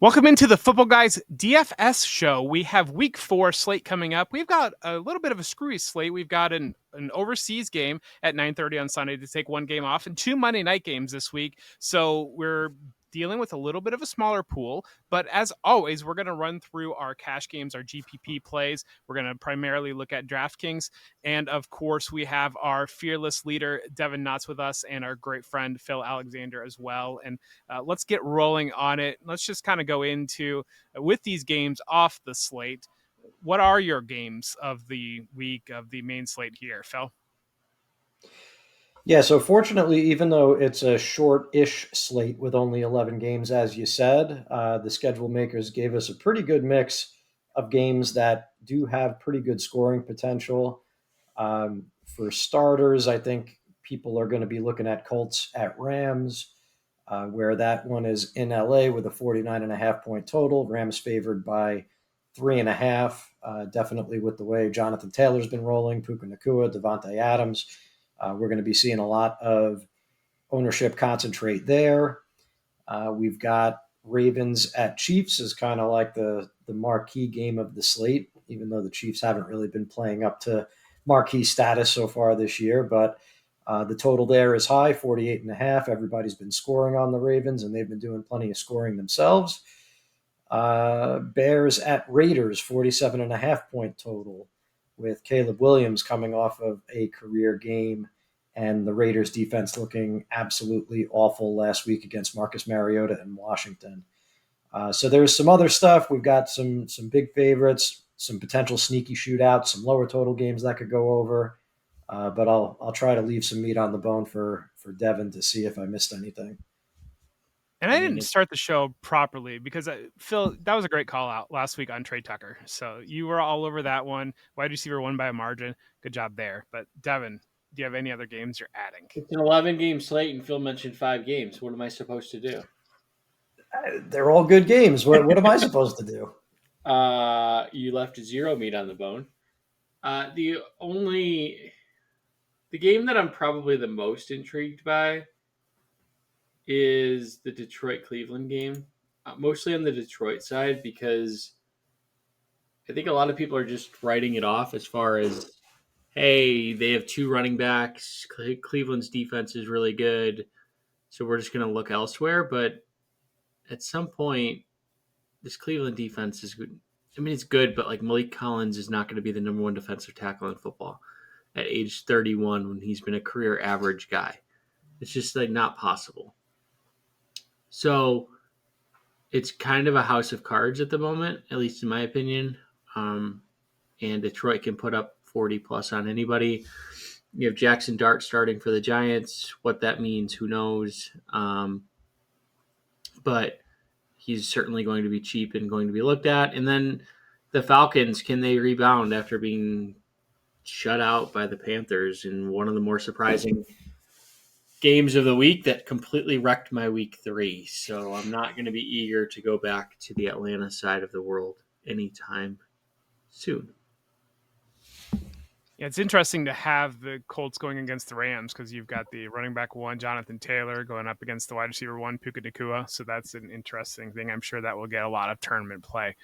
Welcome into the Footballguys DFS Show. We have week 4 slate coming up. We've got a little bit of a screwy slate. We've got an overseas game at 9:30 on Sunday to take one game off and 2 Monday night games this week. So we're dealing with a little bit of a smaller pool. But as always, we're going to run through our cash games, our GPP plays. We're going to primarily look at DraftKings. And of course, we have our fearless leader, Devin Knotts, with us, and our great friend, Phil Alexander, as well. And let's get rolling on it. Let's just kind of go into with these games off the slate. What are your games of the week of the main slate here, Phil? Yeah, so fortunately, even though it's a short-ish slate with only 11 games, as you said, the schedule makers gave us a pretty good mix of games that do have pretty good scoring potential. For starters, I think people are going to be looking at Colts at Rams, where that one is in LA with a 49.5 point total. Rams favored by 3.5. Definitely with the way Jonathan Taylor's been rolling, Puka Nacua, Devontae Adams. We're going to be seeing a lot of ownership concentrate there. We've got Ravens at Chiefs is kind of like the marquee game of the slate, even though the Chiefs haven't really been playing up to marquee status so far this year. But the total there is high, 48.5. Everybody's been scoring on the Ravens, and they've been doing plenty of scoring themselves. Bears at Raiders, 47.5 point total, with Caleb Williams coming off of a career game and the Raiders defense looking absolutely awful last week against Marcus Mariota in Washington. So there's some other stuff. We've got some big favorites, some potential sneaky shootouts, some lower total games that could go over. But I'll try to leave some meat on the bone for Devin to see if I missed anything. And I didn't start the show properly because Phil, that was a great call out last week on Trey Tucker. So you were all over that one. Wide receiver won by a margin. Good job there. But Devin, do you have any other games you're adding? It's an 11-game slate, and Phil mentioned 5 games. What am I supposed to do? They're all good games. What am I supposed to do? You left 0 meat on the bone. The game that I'm probably the most intrigued by is the Detroit-Cleveland game, mostly on the Detroit side, because I think a lot of people are just writing it off as far as, hey, they have 2 running backs. Cleveland's defense is really good, so we're just going to look elsewhere. But at some point, this Cleveland defense is good. I mean, it's good, but like Malik Collins is not going to be the number 1 defensive tackle in football at age 31 when he's been a career average guy. It's just like not possible. So it's kind of a house of cards at the moment, at least in my opinion. And Detroit can put up 40 plus on anybody. You have Jackson Dart starting for the Giants. What that means, who knows? But he's certainly going to be cheap and going to be looked at. And then the Falcons, can they rebound after being shut out by the Panthers in one of the more surprising games of the week that completely wrecked my week 3? So I'm not going to be eager to go back to the Atlanta side of the world anytime soon. Yeah, it's interesting to have the Colts going against the Rams because you've got the running back 1, Jonathan Taylor, going up against the wide receiver 1, Puka Nacua. So that's an interesting thing. I'm sure that will get a lot of tournament play.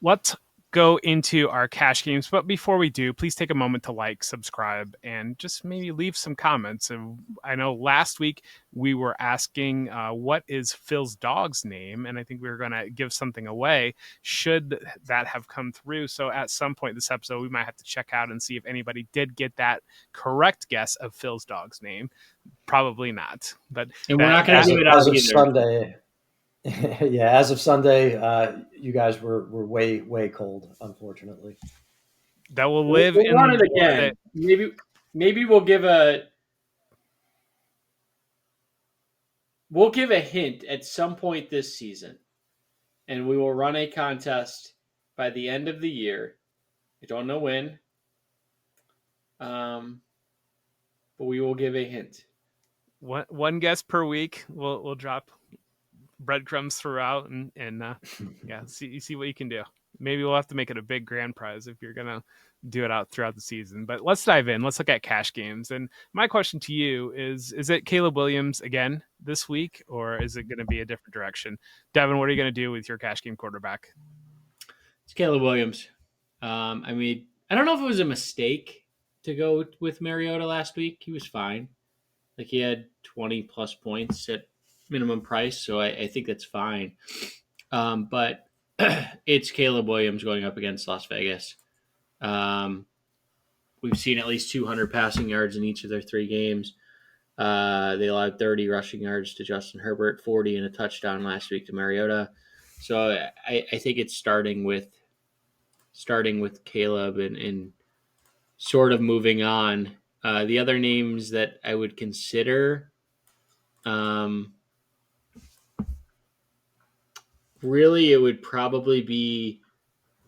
Let's go into our cash games. But before we do, please take a moment to like, subscribe, and just maybe leave some comments. And I know last week we were asking what is Phil's dog's name, and I think we were going to give something away should that have come through. So at some point this episode, we might have to check out and see if anybody did get that correct guess of Phil's dog's name. Probably not. But and we're not going to give it out as of either. Sunday. Yeah, as of Sunday, you guys were way cold, unfortunately. That will live we'll in run it again. Maybe we'll give a hint at some point this season, and we will run a contest by the end of the year. I don't know when, but we will give a hint. One guess per week. We'll drop breadcrumbs throughout and see what you can do. Maybe we'll have to make it a big grand prize if you're gonna do it out throughout the season. But let's dive in. Let's look at cash games. And my question to you is it Caleb Williams again this week, or is it going to be a different direction? Devin, what are you going to do with your cash game quarterback? It's Caleb Williams. I mean, I don't know if it was a mistake to go with Mariota last week. He was fine. Like, he had 20 plus points at minimum price, so I think that's fine. But it's Caleb Williams going up against Las Vegas. We've seen at least 200 passing yards in each of their 3 games. They allowed 30 rushing yards to Justin Herbert, 40 and a touchdown last week to Mariota. So I think it's starting with Caleb and sort of moving on. The other names that I would consider, really, it would probably be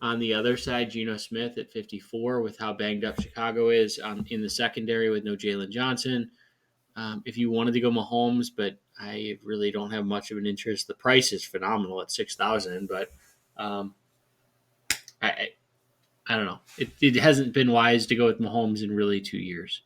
on the other side, Geno Smith at 54, with how banged up Chicago is in the secondary with no Jalen Johnson. If you wanted to go Mahomes, but I really don't have much of an interest. The price is phenomenal at 6,000, but I don't know. It hasn't been wise to go with Mahomes in really 2 years.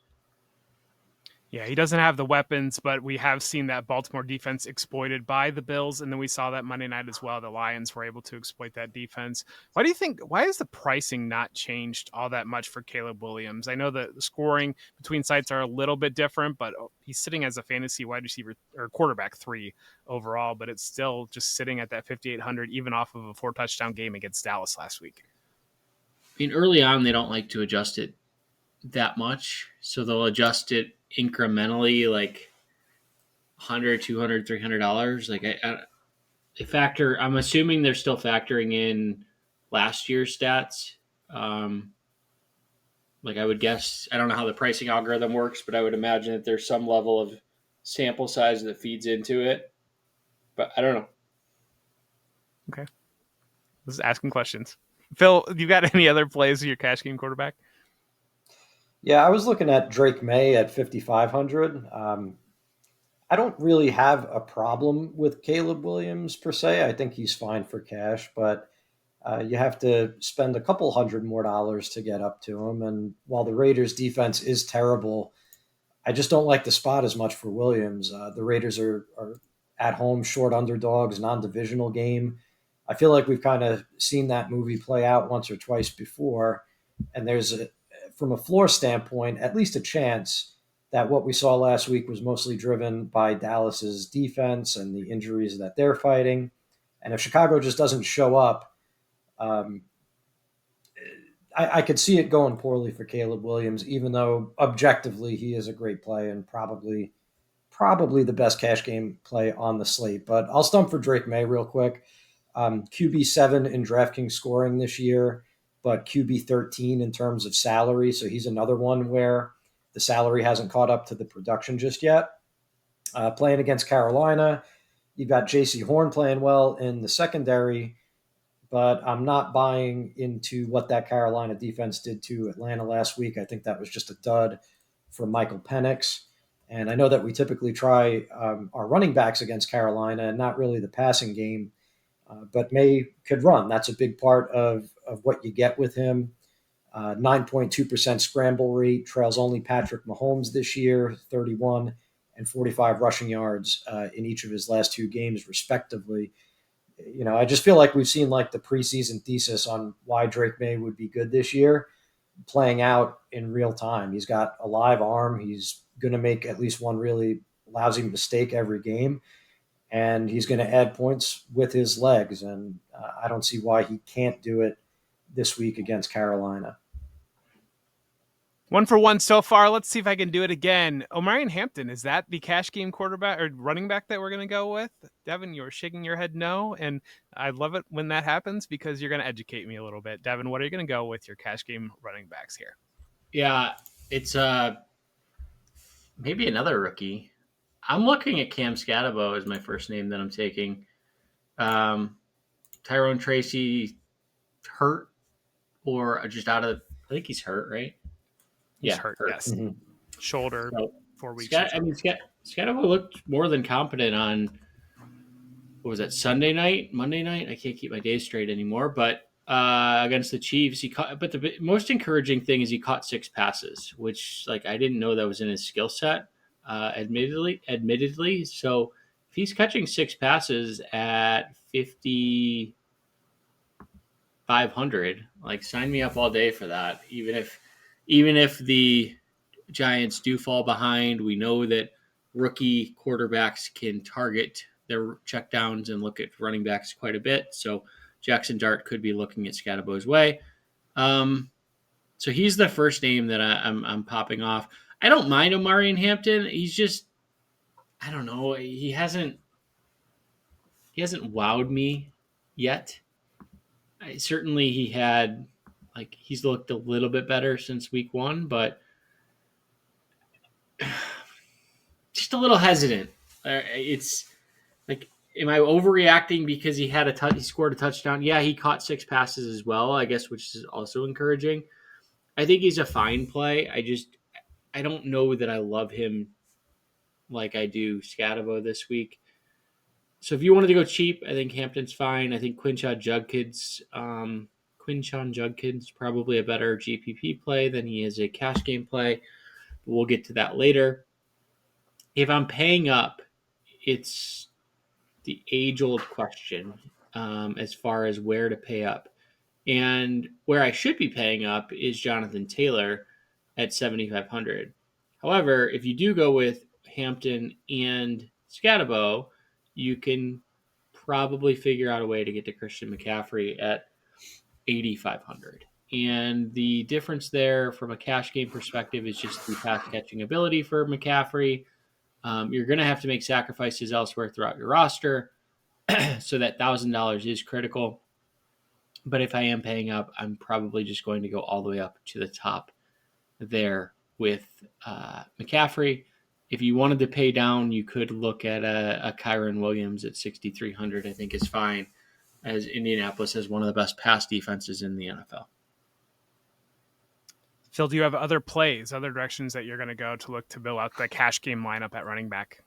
Yeah, he doesn't have the weapons, but we have seen that Baltimore defense exploited by the Bills, and then we saw that Monday night as well. The Lions were able to exploit that defense. Why has the pricing not changed all that much for Caleb Williams? I know that the scoring between sites are a little bit different, but he's sitting as a fantasy wide receiver or quarterback 3 overall, but it's still just sitting at that 5,800, even off of a 4-touchdown game against Dallas last week. I mean, early on, they don't like to adjust it that much, so they'll adjust it incrementally, like $100, $200, $300. Like, they factor. I'm assuming they're still factoring in last year's stats. Like, I would guess, I don't know how the pricing algorithm works, but I would imagine that there's some level of sample size that feeds into it. But I don't know. Okay, just asking questions. Phil, you got any other plays with your cash game quarterback? Yeah, I was looking at Drake May at 5,500. I don't really have a problem with Caleb Williams per se. I think he's fine for cash, but you have to spend a couple $100 more to get up to him. And while the Raiders' defense is terrible, I just don't like the spot as much for Williams. The Raiders are at home, short underdogs, non-divisional game. I feel like we've kind of seen that movie play out once or twice before, and there's from a floor standpoint, at least a chance that what we saw last week was mostly driven by Dallas's defense and the injuries that they're fighting. And if Chicago just doesn't show up, I could see it going poorly for Caleb Williams, even though objectively he is a great play and probably the best cash game play on the slate. But I'll stump for Drake May real quick. QB7 in DraftKings scoring this year, but QB13 in terms of salary. So he's another one where the salary hasn't caught up to the production just yet. Playing against Carolina, you've got J.C. Horn playing well in the secondary, but I'm not buying into what that Carolina defense did to Atlanta last week. I think that was just a dud for Michael Penix. And I know that we typically try our running backs against Carolina and not really the passing game, but May could run. That's a big part of what you get with him. 9.2% scramble rate, trails only Patrick Mahomes this year, 31 and 45 rushing yards in each of his last 2 games, respectively. You know, I just feel like we've seen like the preseason thesis on why Drake May would be good this year playing out in real time. He's got a live arm. He's going to make at least one really lousy mistake every game, and he's going to add points with his legs. And I don't see why he can't do it this week against Carolina. 1 for 1 so far. Let's see if I can do it again. Omarion Hampton, is that the cash game quarterback or running back that we're going to go with? Devin, you're shaking your head no, and I love it when that happens because you're going to educate me a little bit. Devin, what are you going to go with your cash game running backs here? Yeah, it's maybe another rookie. I'm looking at Cam Scatabo as my first name that I'm taking. Tyrone Tracy hurt or just out of – I think he's hurt, right? He's hurt. Yes. Mm-hmm. Shoulder, so, 4 weeks. Scatabo looked more than competent on – what was that, Monday night? I can't keep my days straight anymore. But against the Chiefs. He caught, but the most encouraging thing is he caught 6 passes, which like I didn't know that was in his skill set. Admittedly, so if he's catching 6 passes at 5,500, like sign me up all day for that. Even if the Giants do fall behind, we know that rookie quarterbacks can target their checkdowns and look at running backs quite a bit. So Jackson Dart could be looking at Scadabo's way. So he's the first name that I'm popping off. I don't mind Omari and Hampton. He's just, I don't know. He hasn't wowed me yet. Certainly he's looked a little bit better since week 1, but just a little hesitant. It's like, am I overreacting because he scored a touchdown? Yeah, he caught 6 passes as well, I guess, which is also encouraging. I think he's a fine play. I don't know that I love him like I do Scadabo this week. So if you wanted to go cheap, I think Hampton's fine. I think Quinshon Judkins probably a better GPP play than he is a cash game play. But we'll get to that later. If I'm paying up, it's the age-old question as far as where to pay up. And where I should be paying up is Jonathan Taylor at 7,500. However, if you do go with Hampton and Scadabo, you can probably figure out a way to get to Christian McCaffrey at 8,500. And the difference there from a cash game perspective is just the pass catching ability for McCaffrey. You're going to have to make sacrifices elsewhere throughout your roster. So that $1,000 is critical. But if I am paying up, I'm probably just going to go all the way up to the top there with McCaffrey. If you wanted to pay down, you could look at a Kyron Williams at 6,300. I think is fine, as Indianapolis has one of the best pass defenses in the NFL. Phil, do you have other plays, other directions that you're going to go to look to build out the cash game lineup at running back?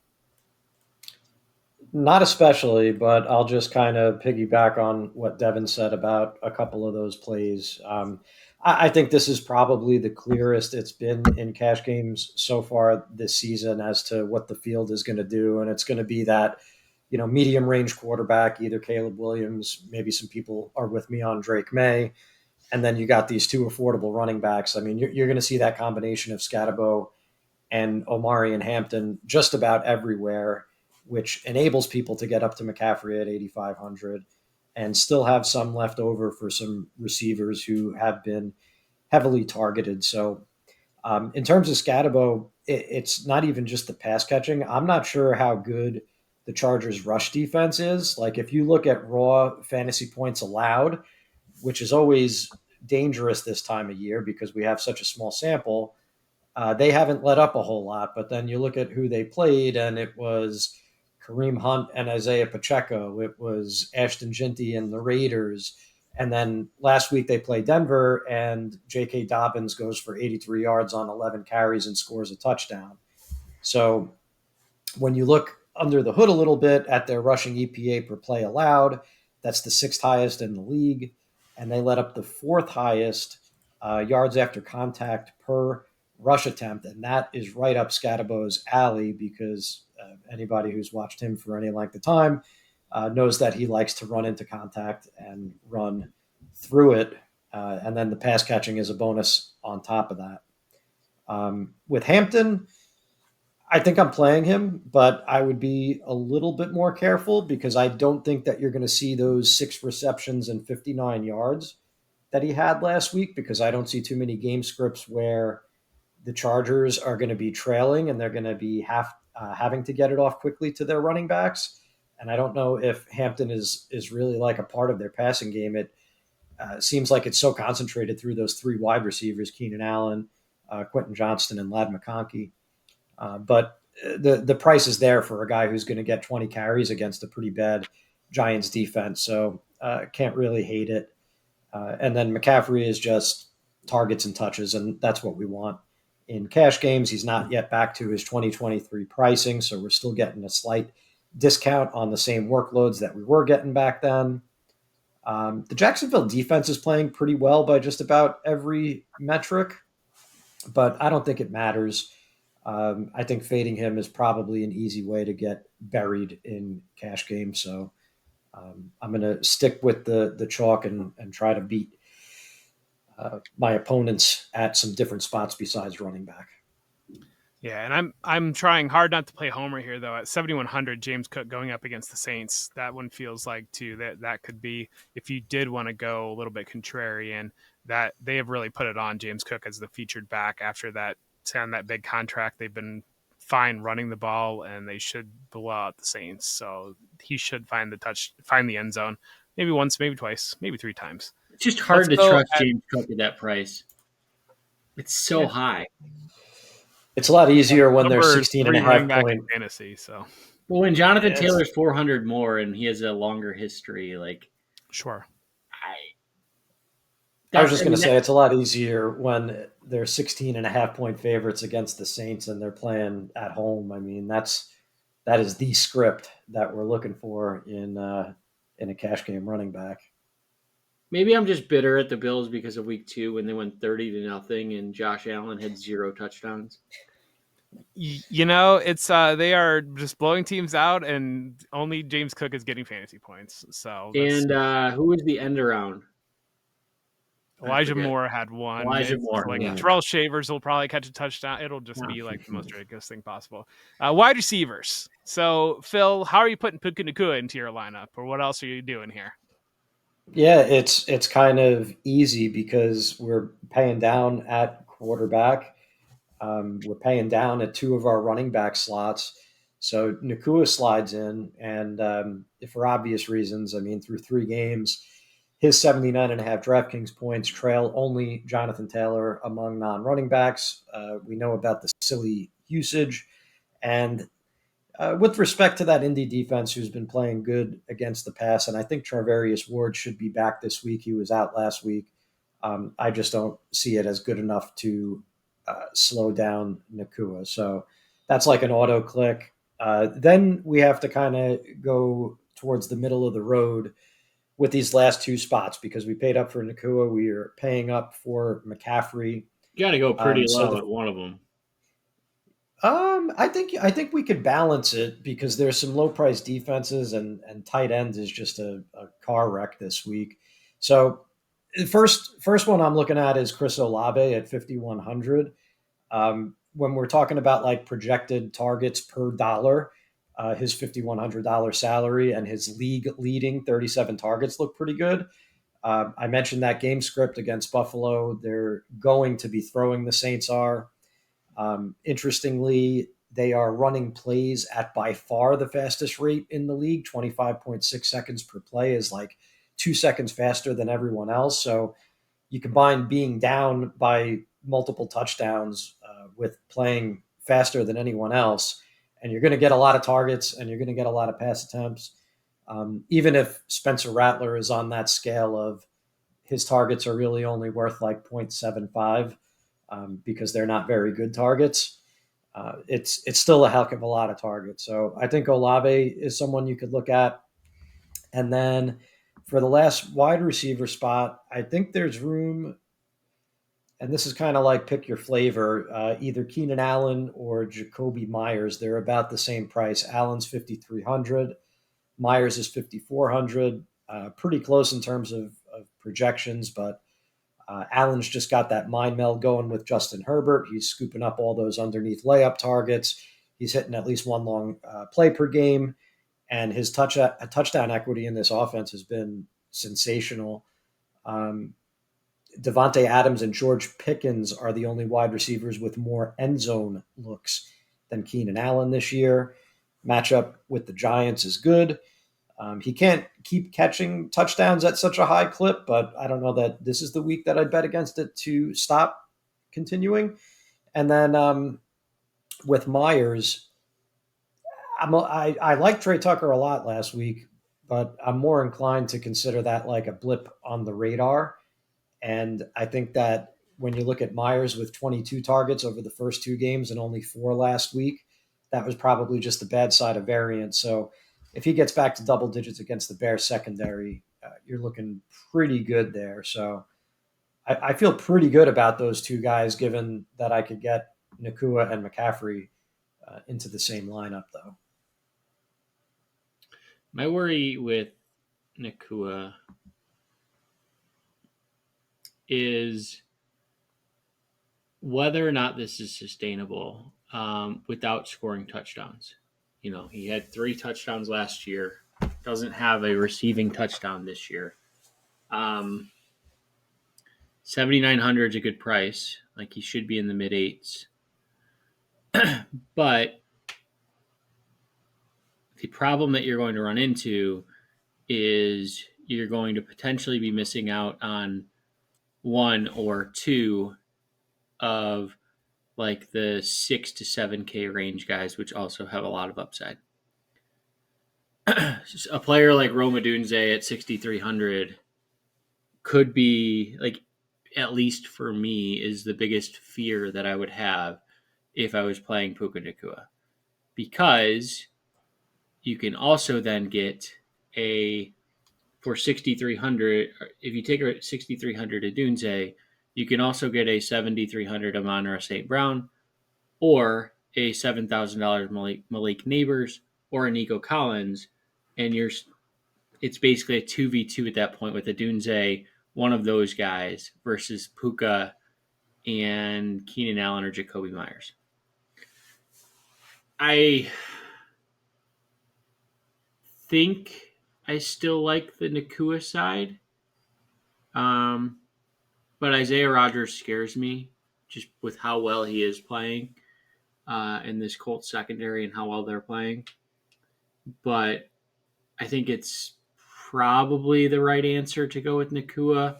Not especially, but I'll just kind of piggyback on what Devin said about a couple of those plays. I think this is probably the clearest it's been in cash games so far this season as to what the field is going to do. And it's going to be that, medium range quarterback, either Caleb Williams, maybe some people are with me on Drake May. And then you got these 2 affordable running backs. I mean, you're going to see that combination of Scadabo and Omari and Hampton just about everywhere, which enables people to get up to McCaffrey at 8,500 and still have some left over for some receivers who have been heavily targeted. So in terms of Scadabo, it's not even just the pass catching. I'm not sure how good the Chargers rush defense is. Like if you look at raw fantasy points allowed, which is always dangerous this time of year because we have such a small sample, they haven't let up a whole lot. But then you look at who they played, and it was Kareem Hunt and Isaiah Pacheco. It was Ashton Jinty and the Raiders. And then last week they played Denver, and J.K. Dobbins goes for 83 yards on 11 carries and scores a touchdown. So when you look under the hood a little bit at their rushing EPA per play allowed, that's the 6th highest in the league. And they let up the 4th highest yards after contact per rush attempt. And that is right up Scadabo's alley because anybody who's watched him for any length of time knows that he likes to run into contact and run through it. And then the pass catching is a bonus on top of that. With Hampton, I think I'm playing him, but I would be a little bit more careful because I don't think that you're going to see those 6 receptions and 59 yards that he had last week because I don't see too many game scripts where the Chargers are going to be trailing and they're going to be having to get it off quickly to their running backs. And I don't know if Hampton is really like a part of their passing game. It seems like it's so concentrated through those 3 wide receivers, Keenan Allen, Quentin Johnston, and Ladd McConkey. But the price is there for a guy who's going to get 20 carries against a pretty bad Giants defense. So can't really hate it. And then McCaffrey is just targets and touches, and that's what we want. In cash games, he's not yet back to his 2023 pricing, so we're still getting a slight discount on the same workloads that we were getting back then. The Jacksonville defense is playing pretty well by just about every metric, but I don't think it matters. I think fading him is probably an easy way to get buried in cash games. So I'm going to stick with the chalk and try to beat my opponents at some different spots besides running back. Yeah, and I'm trying hard not to play homer here though. At 7,100, James Cook going up against the Saints, that one feels like too that could be, if you did want to go a little bit contrarian, that they have really put it on James Cook as the featured back after that on that big contract. They've been fine running the ball, and they should blow out the Saints. So he should find the end zone, maybe once, maybe twice, maybe three times. It's just hard to trust James Cook at that price. It's so high. It's a lot easier when they're 16.5 point fantasy. So, well, when Jonathan Taylor's 400 more and he has a longer history, like sure. I was just going to say it's a lot easier when they're 16.5 point favorites against the Saints and they're playing at home. I mean, that is the script that we're looking for in a cash game running back. Maybe I'm just bitter at the Bills because of week 2 when they went 30-0 and Josh Allen had 0 touchdowns. You know, it's they are just blowing teams out, and only James Cook is getting fantasy points. So, and who was the end around? Elijah Moore had one. Elijah Moore. Like Terrell Shavers will probably catch a touchdown. It'll just be like the most ridiculous thing possible. Wide receivers. So, Phil, how are you putting Puka Nacua into your lineup, or what else are you doing here? Yeah, it's kind of easy because we're paying down at quarterback. We're paying down at 2 of our running back slots. So Nacua slides in, and for obvious reasons, I mean, through 3 games, his 79.5 DraftKings points trail only Jonathan Taylor among non-running backs. We know about the silly usage. And with respect to that Indy defense, who's been playing good against the pass, and I think Charvarius Ward should be back this week. He was out last week. I just don't see it as good enough to slow down Nacua. So that's like an auto click. Then we have to kind of go towards the middle of the road with these last 2 spots because we paid up for Nacua. We are paying up for McCaffrey. You got to go pretty low at one of them. I think we could balance it because there's some low price defenses and tight end is just a car wreck this week. So the first one I'm looking at is Chris Olave at 5,100. When we're talking about like projected targets per dollar, his $5,100 salary and his league leading 37 targets look pretty good. I mentioned that game script against Buffalo. They're going to be throwing, the Saints are. Interestingly, they are running plays at by far the fastest rate in the league. 25.6 seconds per play is like 2 seconds faster than everyone else. So you combine being down by multiple touchdowns with playing faster than anyone else, and you're going to get a lot of targets and you're going to get a lot of pass attempts. Even if Spencer Rattler is on that scale of his targets are really only worth like 0.75 because they're not very good targets, it's still a heck of a lot of targets. So I think Olave is someone you could look at. And then for the last wide receiver spot, I think there's room, and this is kind of like pick your flavor, either Keenan Allen or Jacoby Myers. They're about the same price. Allen's 5,300. Myers is 5,400. Pretty close in terms of projections, but Allen's just got that mind meld going with Justin Herbert. He's scooping up all those underneath layup targets. He's hitting at least one long play per game. And his touchdown equity in this offense has been sensational. Devontae Adams and George Pickens are the only wide receivers with more end zone looks than Keenan Allen this year. Matchup with the Giants is good. He can't keep catching touchdowns at such a high clip, but I don't know that this is the week that I'd bet against it to stop continuing. And then with Myers, I liked Trey Tucker a lot last week, but I'm more inclined to consider that like a blip on the radar. And I think that when you look at Myers with 22 targets over the first 2 games and only 4 last week, that was probably just the bad side of variance. So if he gets back to double digits against the Bears secondary, you're looking pretty good there. So I feel pretty good about those two guys, given that I could get Nakua and McCaffrey into the same lineup, though. My worry with Nakua is whether or not this is sustainable without scoring touchdowns. He had 3 touchdowns last year, doesn't have a receiving touchdown this year. 7,900 is a good price. Like, he should be in the mid 8s. But the problem that you're going to run into is you're going to potentially be missing out on 1 or 2 of like the 6 to 7K range guys, which also have a lot of upside. A player like Roma Dunze at 6,300 could be, like, at least for me, is the biggest fear that I would have if I was playing Puka Nacua. Because you can also then get for 6,300, if you take her at 6,300 at Dunze, you can also get a 7,300 Amon-Ra St. Brown, or a $7,000 Malik Neighbors, or a Nico Collins, and it's basically a 2v2 at that point with a Dunze, one of those guys, versus Puka and Keenan Allen or Jacoby Myers. I think I still like the Nakua side, but Isaiah Rodgers scares me just with how well he is playing in this Colts secondary and how well they're playing. But I think it's probably the right answer to go with Nakua.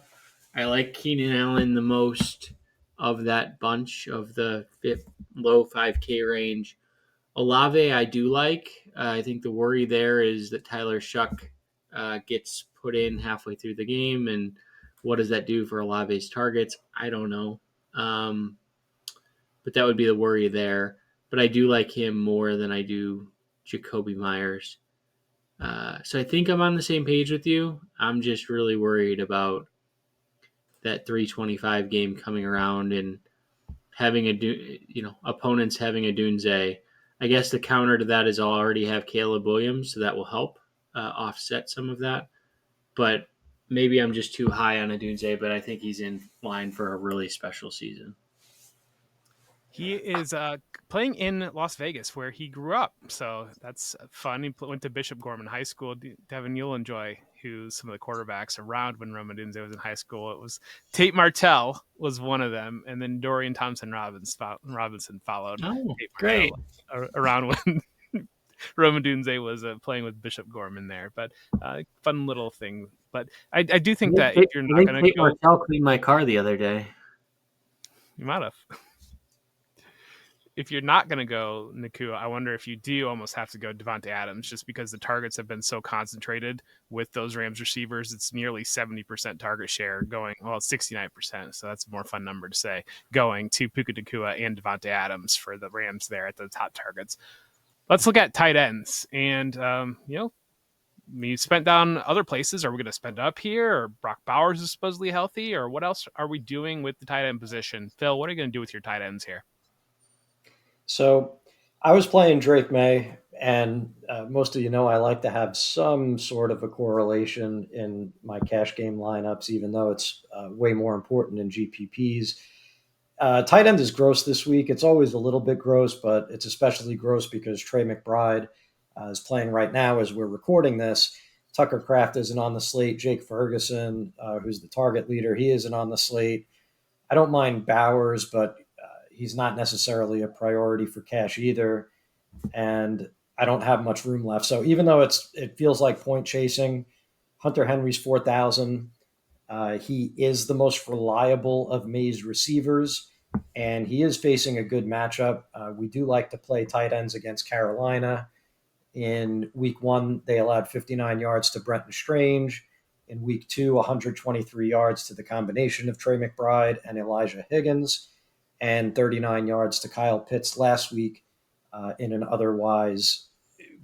I like Keenan Allen the most of that bunch of the low 5K range. Olave I do like. I think the worry there is that Tyler Shuck gets put in halfway through the game, and what does that do for Olave's targets? I don't know. But that would be the worry there. But I do like him more than I do Jacoby Myers. So I think I'm on the same page with you. I'm just really worried about that 325 game coming around and having opponents having a Dunze. I guess the counter to that is I'll already have Caleb Williams, so that will help offset some of that. But maybe I'm just too high on a Dunze, but I think he's in line for a really special season. He is playing in Las Vegas, where he grew up, so that's fun. He went to Bishop Gorman High School. Devin, you'll enjoy who some of the quarterbacks around when Roma Dunze was in high school. It was Tate Martell was one of them, and then Dorian Thompson-Robinson followed. Oh, Tate great. Around when Roma Dunze was playing with Bishop Gorman there. But fun little thing. But I do think that if you're not going to Tate Martell cleaned my car the other day. You might have. If you're not going to go Nakua, I wonder if you do almost have to go Devontae Adams, just because the targets have been so concentrated with those Rams receivers. It's nearly 70% target share going, well, 69%. So that's a more fun number to say, going to Puka Nacua and Devontae Adams for the Rams there at the top targets. Let's look at tight ends. And, we spent down other places. Are we going to spend up here? Or Brock Bowers is supposedly healthy? Or what else are we doing with the tight end position? Phil, what are you going to do with your tight ends here? So I was playing Drake May, and most of you know I like to have some sort of a correlation in my cash game lineups, even though it's way more important in GPPs. Tight end is gross this week. It's always a little bit gross, but it's especially gross because Trey McBride is playing right now as we're recording this. Tucker Kraft isn't on the slate. Jake Ferguson, who's the target leader, he isn't on the slate. I don't mind Bowers, but he's not necessarily a priority for cash either. And I don't have much room left. So even though it feels like point chasing, Hunter Henry's 4,000. He is the most reliable of May's receivers, and he is facing a good matchup. We do like to play tight ends against Carolina. In week 1, they allowed 59 yards to Brenton Strange. In week 2, 123 yards to the combination of Trey McBride and Elijah Higgins, and 39 yards to Kyle Pitts last week in an otherwise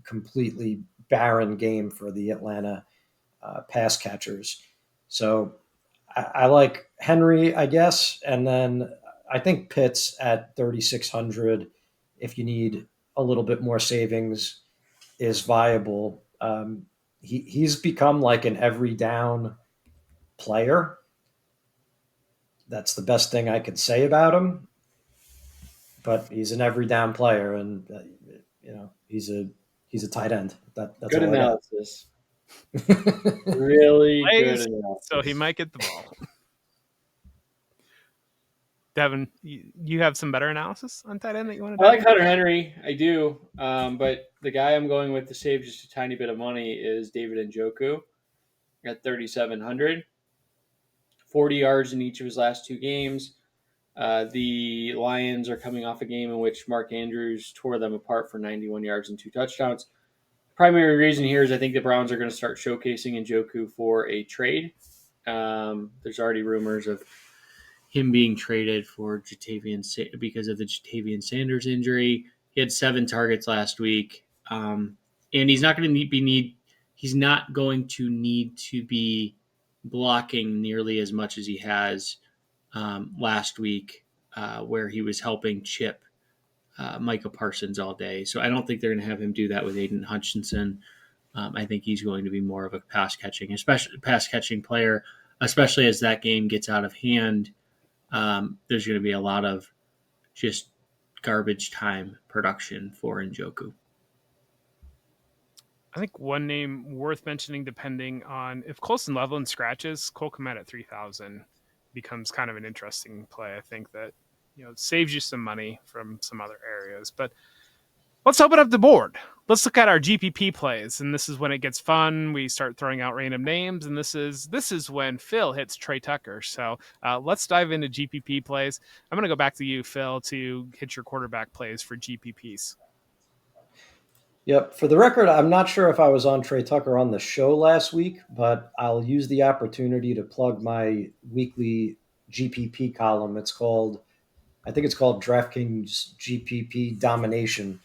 completely barren game for the Atlanta pass catchers. So I like Henry, I guess, and then I think Pitts at 3,600. If you need a little bit more savings, is viable. He's become like an every down player. That's the best thing I could say about him. But he's an every down player, and he's a tight end. That's Good all analysis. I got. Really good Plays, analysis. so he might get the ball. Devin, you have some better analysis on tight end that you want to? I like Hunter Henry. I do. But the guy I'm going with to save just a tiny bit of money is David Njoku at 3,700. 40 yards in each of his last 2 games. The Lions are coming off a game in which Mark Andrews tore them apart for 91 yards and 2 touchdowns. Primary reason here is I think the Browns are going to start showcasing Njoku for a trade. There's already rumors of him being traded for because of the Jatavian Sanders injury. He had 7 targets last week, and he's not going to he's not going to need to be blocking nearly as much as he has last week, where he was helping chip Micah Parsons all day. So I don't think they're going to have him do that with Aiden Hutchinson. I think he's going to be more of a pass catching player, especially as that game gets out of hand. There's going to be a lot of just garbage time production for Njoku. I think one name worth mentioning, depending on if Colson Loveland scratches, Cole Kmet at 3,000 becomes kind of an interesting play. I think that saves you some money from some other areas. But let's open up the board. Let's look at our GPP plays, and this is when it gets fun. We start throwing out random names, and this is when Phil hits Trey Tucker. So let's dive into GPP plays. I'm going to go back to you, Phil, to hit your quarterback plays for GPPs. Yep. For the record, I'm not sure if I was on Trey Tucker on the show last week, but I'll use the opportunity to plug my weekly GPP column. I think it's called DraftKings GPP Domination.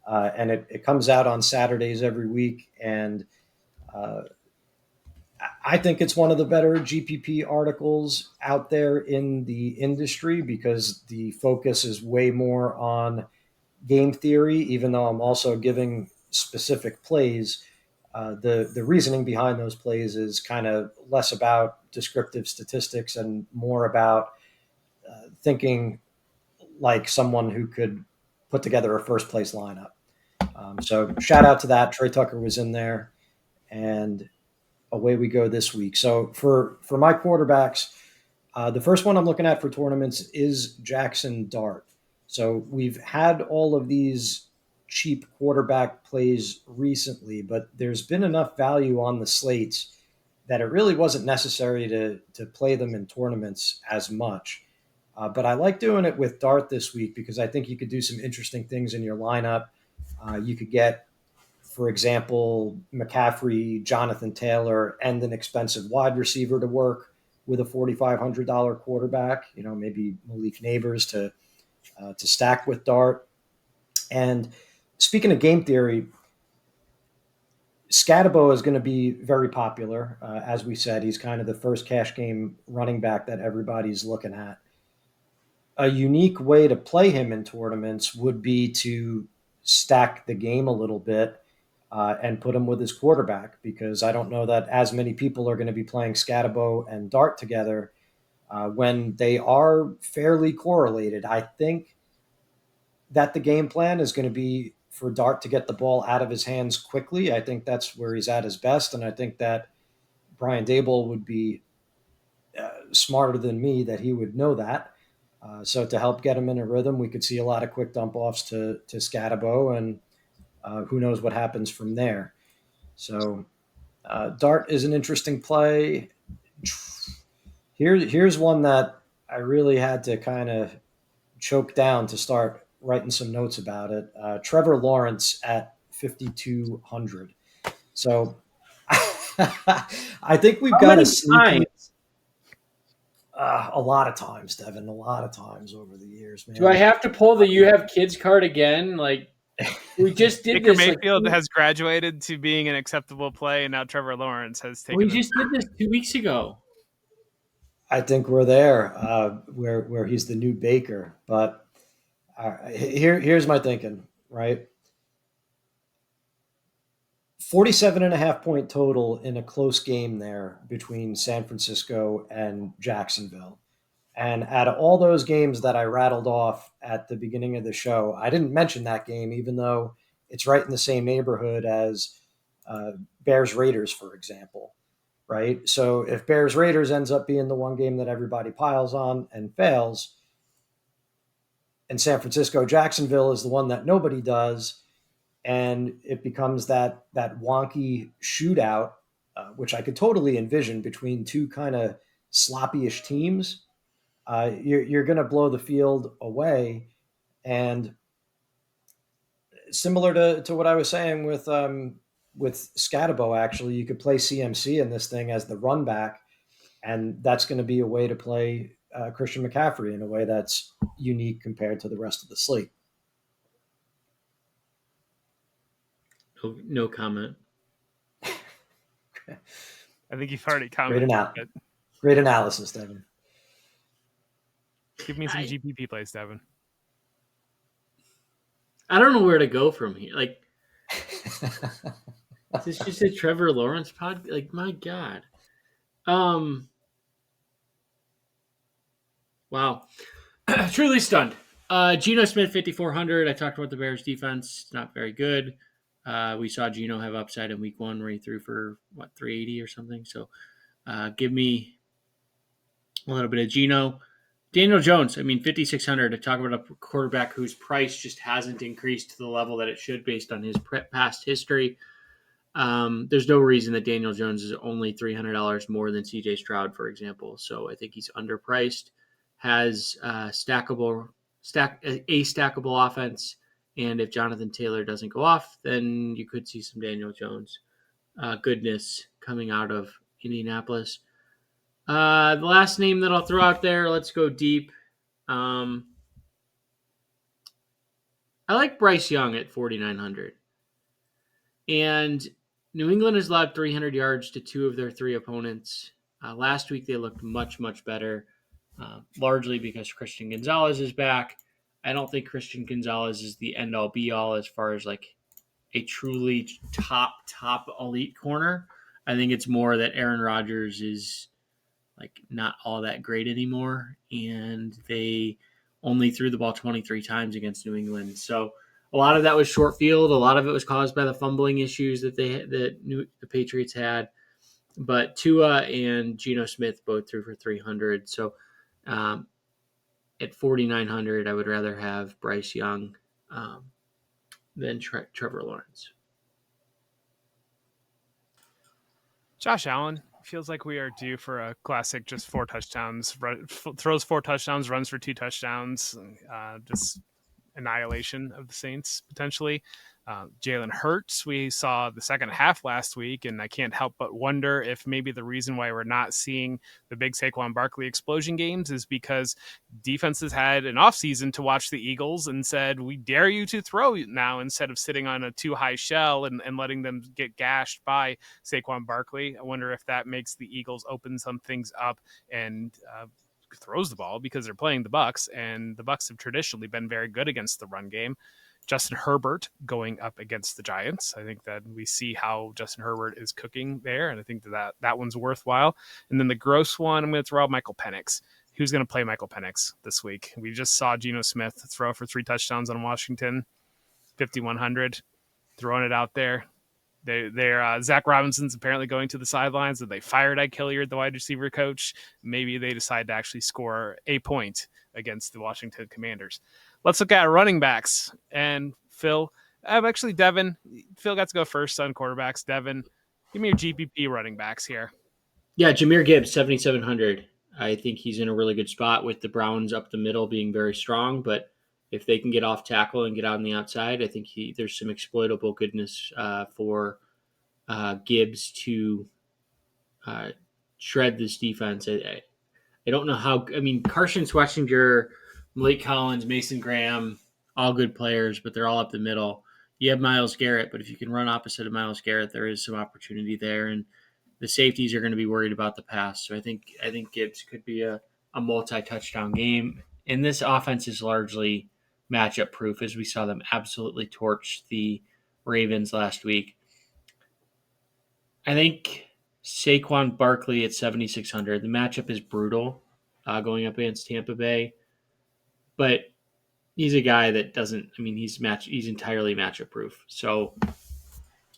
And it comes out on Saturdays every week. And I think it's one of the better GPP articles out there in the industry because the focus is way more on game theory, even though I'm also giving specific plays. The reasoning behind those plays is kind of less about descriptive statistics and more about thinking like someone who could put together a first place lineup. So shout out to that. Trey Tucker was in there, and away we go this week. So for my quarterbacks, the first one I'm looking at for tournaments is Jackson Dart. So we've had all of these cheap quarterback plays recently, but there's been enough value on the slates that it really wasn't necessary to play them in tournaments as much. But I like doing it with Dart this week because I think you could do some interesting things in your lineup. You could get, for example, McCaffrey, Jonathan Taylor, and an expensive wide receiver to work with a $4,500 quarterback. Maybe Malik Neighbors to stack with Dart. And speaking of game theory, Scatabo is going to be very popular. As we said, he's kind of the first cash game running back that everybody's looking at. A unique way to play him in tournaments would be to stack the game a little bit and put him with his quarterback, because I don't know that as many people are going to be playing Scatabo and Dart together when they are fairly correlated. I think that the game plan is going to be for Dart to get the ball out of his hands quickly. I think that's where he's at his best, and I think that Brian Dable would be smarter than me that he would know that. So to help get him in a rhythm, we could see a lot of quick dump offs to Scatabo, and who knows what happens from there. So Dart is an interesting play. Here's one that I really had to kind of choke down to start writing some notes about it. Trevor Lawrence at 5,200. So I think we've got a sneaky. A lot of times, Devin. A lot of times over the years, man. Do I have to pull the "you have kids" card again? Like We just did Baker this Mayfield has graduated to being an acceptable play, and now Trevor Lawrence has taken. we just did this 2 weeks ago. I think we're there, where he's the new Baker. But here's my thinking, right? 47.5 point total in a close game there between San Francisco and Jacksonville. And out of all those games that I rattled off at the beginning of the show, I didn't mention that game, even though it's right in the same neighborhood as Bears Raiders, for example. Right. So if Bears Raiders ends up being the one game that everybody piles on and fails, and San Francisco Jacksonville is the one that nobody does, and it becomes that wonky shootout, which I could totally envision between two kind of sloppy-ish teams. You're going to blow the field away, and similar to what I was saying with Scatabo, actually, you could play CMC in this thing as the run back, and that's going to be a way to play Christian McCaffrey in a way that's unique compared to the rest of the slate. No comment. I think you've already commented. Great analysis, Devin. Give me some GPP plays, Devin. I don't know where to go from here. Like, is this just a Trevor Lawrence pod? Like, my God. Wow. Truly stunned. Geno Smith, 5,400. I talked about the Bears defense. Not very good. We saw Geno have upside in week 1 where he threw for, 380 or something. So give me a little bit of Geno. Daniel Jones, 5,600. To talk about a quarterback whose price just hasn't increased to the level that it should based on his past history. There's no reason that Daniel Jones is only $300 more than CJ Stroud, for example. So I think he's underpriced. Has a stackable offense, and if Jonathan Taylor doesn't go off, then you could see some Daniel Jones goodness coming out of Indianapolis. The last name that I'll throw out there, let's go deep. I like Bryce Young at 4,900. And New England has allowed 300 yards to 2 of their 3 opponents. Last week they looked much, much better, largely because Christian Gonzalez is back. I don't think Christian Gonzalez is the end-all, be-all as far as like a truly top elite corner. I think it's more that Aaron Rodgers is like not all that great anymore, and they only threw the ball 23 times against New England. So a lot of that was short field. A lot of it was caused by the fumbling issues that the Patriots had. But Tua and Geno Smith both threw for 300. So at 4,900, I would rather have Bryce Young than Trevor Lawrence. Josh Allen feels like we are due for a classic, just 4 touchdowns, throws 4 touchdowns, runs for 2 touchdowns, just annihilation of the Saints potentially. Jalen Hurts, we saw the second half last week, and I can't help but wonder if maybe the reason why we're not seeing the big Saquon Barkley explosion games is because defenses had an offseason to watch the Eagles and said, we dare you to throw now instead of sitting on a too high shell and letting them get gashed by Saquon Barkley. I wonder if that makes the Eagles open some things up and throws the ball because they're playing the Bucs, and the Bucs have traditionally been very good against the run game. Justin Herbert going up against the Giants. I think that we see how Justin Herbert is cooking there, and I think that one's worthwhile. And then the gross one, I'm going to throw out Michael Penix. Who's going to play Michael Penix this week? We just saw Geno Smith throw for 3 touchdowns on Washington, 5,100, throwing it out there. Zach Robinson's apparently going to the sidelines, and they fired Ike Hilliard, the wide receiver coach. Maybe they decide to actually score a point against the Washington Commanders. Let's look at running backs. And Phil, Devin. Phil got to go first on quarterbacks. Devin, give me your GPP running backs here. Yeah, Jahmyr Gibbs, 7,700. I think he's in a really good spot with the Browns up the middle being very strong, but if they can get off tackle and get on the outside, I think there's some exploitable goodness for Gibbs to shred this defense. I don't know how. Carson Schwarzenegger, Malik Collins, Mason Graham, all good players, but they're all up the middle. You have Myles Garrett, but if you can run opposite of Myles Garrett, there is some opportunity there, and the safeties are going to be worried about the pass. So I think Gibbs could be a multi-touchdown game. And this offense is largely matchup proof, as we saw them absolutely torch the Ravens last week. I think Saquon Barkley at 7,600. The matchup is brutal, going up against Tampa Bay, but he's a guy that doesn't. I mean, he's entirely matchup proof. So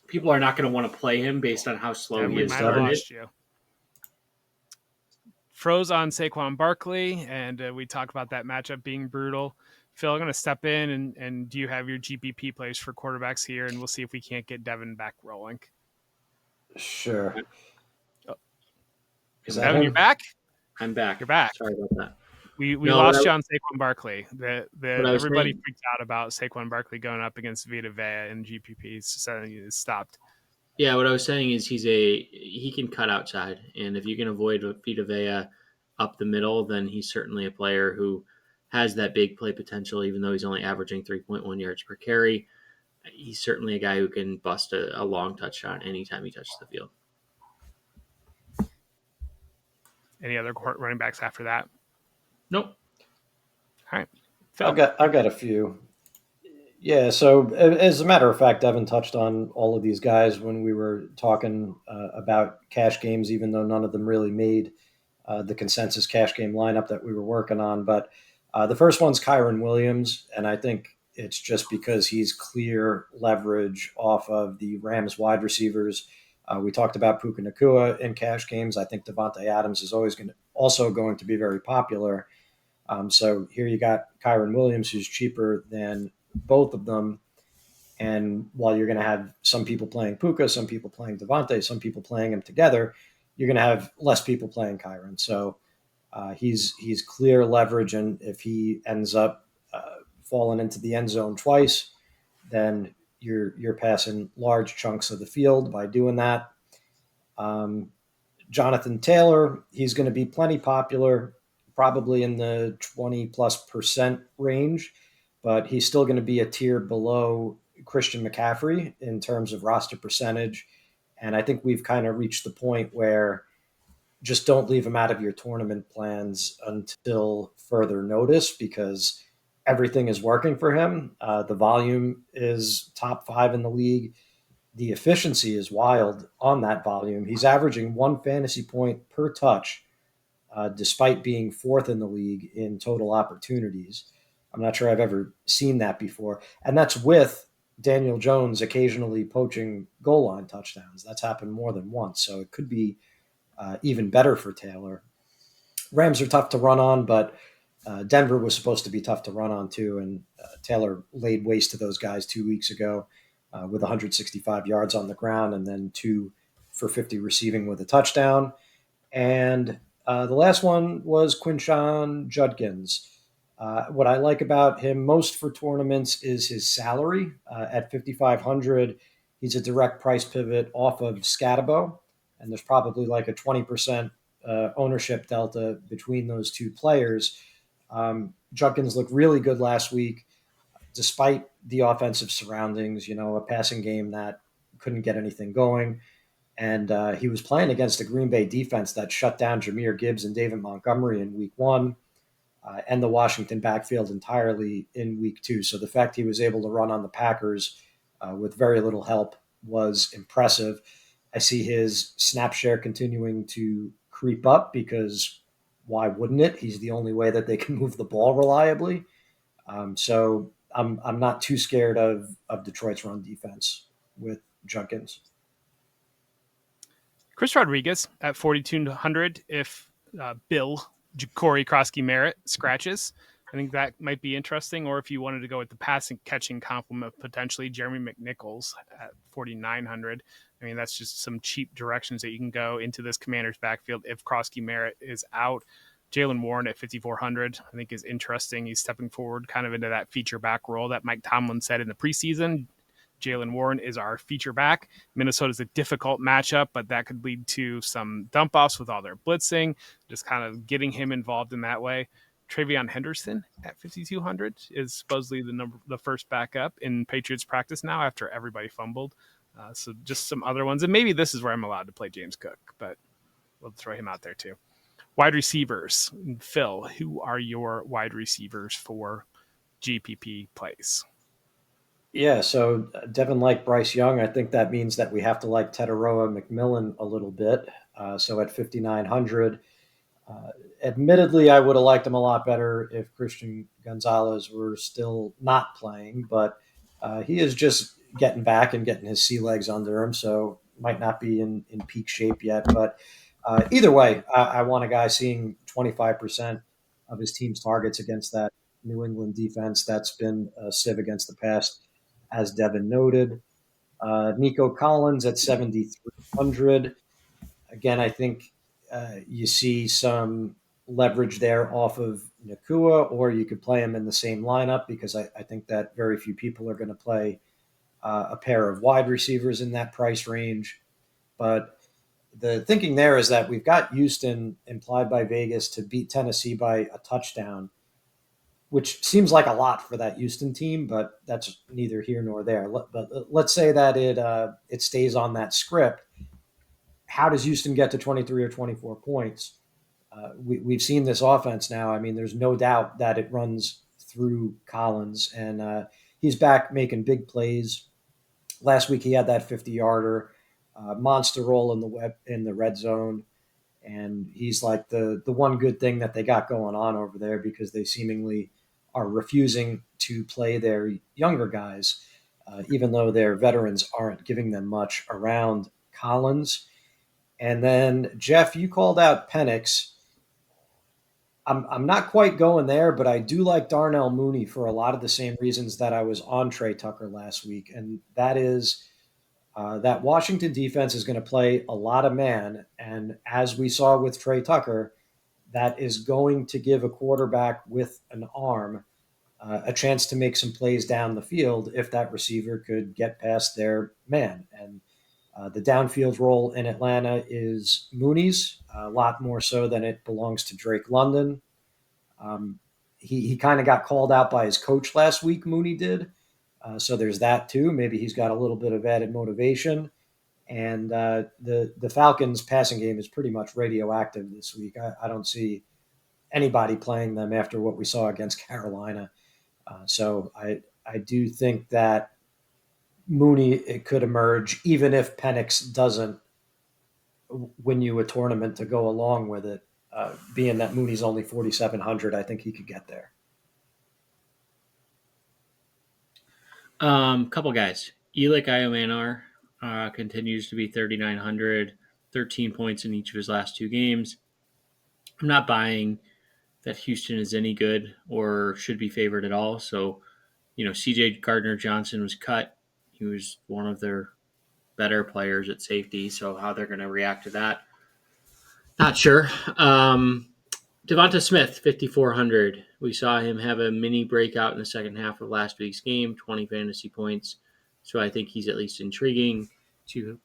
people are not going to want to play him based on how slow And he we is might have started. lost you. Froze on Saquon Barkley, and we talked about that matchup being brutal. Phil, I'm going to step in, and do you have your GPP plays for quarterbacks here? And we'll see if we can't get Devin back rolling. Sure. Is that Devin, him? you're back? I'm back. You're back. Sorry about that. We lost you on Saquon Barkley. Everybody freaked out about Saquon Barkley going up against Vita Vea and GPP, so it stopped. Yeah, what I was saying is he can cut outside, and if you can avoid Vita Vea up the middle, then he's certainly a player who has that big play potential, even though he's only averaging 3.1 yards per carry. He's certainly a guy who can bust a long touchdown anytime he touches the field. Any other running backs after that? Nope. All right. Phil. I've got a few. Yeah, so as a matter of fact, Devin touched on all of these guys when we were talking about cash games, even though none of them really made the consensus cash game lineup that we were working on. But the first one's Kyron Williams, and I think it's just because he's clear leverage off of the Rams wide receivers. We talked about Puka Nacua in cash games. I think Devontae Adams is also going to be very popular. So here you got Kyron Williams, who's cheaper than both of them. And while you're going to have some people playing Puka, some people playing Devontae, some people playing him together, you're going to have less people playing Kyron. So he's clear leverage, and if he ends up falling into the end zone twice, then you're passing large chunks of the field by doing that. Jonathan Taylor, he's going to be plenty popular, probably in the 20+% range, but he's still going to be a tier below Christian McCaffrey in terms of roster percentage. And I think we've kind of reached the point where just don't leave him out of your tournament plans until further notice, because everything is working for him. The volume is top 5 in the league. The efficiency is wild on that volume. He's averaging 1 fantasy point per touch, despite being 4th in the league in total opportunities. I'm not sure I've ever seen that before. And that's with Daniel Jones occasionally poaching goal line touchdowns. That's happened more than once. So it could be even better for Taylor. Rams are tough to run on, but Denver was supposed to be tough to run on too. And Taylor laid waste to those guys 2 weeks ago with 165 yards on the ground and then 2 for 50 receiving with a touchdown. And the last one was Quinshon Judkins. What I like about him most for tournaments is his salary. At 5,500, he's a direct price pivot off of Scatabo, and there's probably like a 20% ownership delta between those two players. Judkins looked really good last week, despite the offensive surroundings, a passing game that couldn't get anything going. And he was playing against a Green Bay defense that shut down Jahmyr Gibbs and David Montgomery in week 1. And the Washington backfield entirely in week 2. So the fact he was able to run on the Packers with very little help was impressive. I see his snap share continuing to creep up because why wouldn't it? He's the only way that they can move the ball reliably. So I'm not too scared of Detroit's run defense with Judkins. Chris Rodriguez at 4,200 if Bill Corey Krosky-Merritt scratches. I think that might be interesting. Or if you wanted to go with the passing catching complement, potentially Jeremy McNichols at 4,900. I mean, that's just some cheap directions that you can go into this Commander's backfield if Krosky-Merritt is out. Jaylen Warren at 5,400, I think is interesting. He's stepping forward kind of into that feature back role that Mike Tomlin said in the preseason. Jaylen Warren is our feature back. Minnesota's a difficult matchup, but that could lead to some dump offs with all their blitzing, just kind of getting him involved in that way. Travion Henderson at 5,200 is supposedly the first backup in Patriots practice now after everybody fumbled. So just some other ones. And maybe this is where I'm allowed to play James Cook, but we'll throw him out there too. Wide receivers. Phil, who are your wide receivers for GPP plays? Yeah, so Devin like Bryce Young. I think that means that we have to like Tetaroa McMillan a little bit. So at 5,900, admittedly, I would have liked him a lot better if Christian Gonzalez were still not playing, but he is just getting back and getting his sea legs under him, so might not be in peak shape yet. But either way, I want a guy seeing 25% of his team's targets against that New England defense that's been a sieve against the pass, as Devin noted. Nico Collins at 7,300. Again, I think you see some leverage there off of Nakua, or you could play him in the same lineup because I think that very few people are going to play a pair of wide receivers in that price range. But the thinking there is that we've got Houston implied by Vegas to beat Tennessee by a touchdown, which seems like a lot for that Houston team, but that's neither here nor there. But let's say that it stays on that script. How does Houston get to 23 or 24 points? We've seen this offense now. I mean, there's no doubt that it runs through Collins, and he's back making big plays. Last week he had that 50-yarder, monster roll in the red zone, and he's like the one good thing that they got going on over there because they seemingly are refusing to play their younger guys, even though their veterans aren't giving them much around Collins. And then Jeff, you called out Penix. I'm not quite going there, but I do like Darnell Mooney for a lot of the same reasons that I was on Trey Tucker last week, and that is that Washington defense is going to play a lot of man, and as we saw with Trey Tucker, that is going to give a quarterback with an arm a chance to make some plays down the field if that receiver could get past their man. And the downfield role in Atlanta is Mooney's, a lot more so than it belongs to Drake London. He kind of got called out by his coach last week, Mooney did. So there's that too. Maybe he's got a little bit of added motivation. And the Falcons' passing game is pretty much radioactive this week. I don't see anybody playing them after what we saw against Carolina. So I do think that Mooney it could emerge, even if Penix doesn't win you a tournament to go along with it. Being that Mooney's only 4,700, I think he could get there. Couple guys. Elik Iomanar continues to be 3,900, 13 points in each of his last two games. I'm not buying that Houston is any good or should be favored at all. So, CJ Gardner-Johnson was cut. He was one of their better players at safety. So how they're going to react to that, not sure. Devonta Smith, 5,400. We saw him have a mini breakout in the second half of last week's game, 20 fantasy points. So I think he's at least intriguing to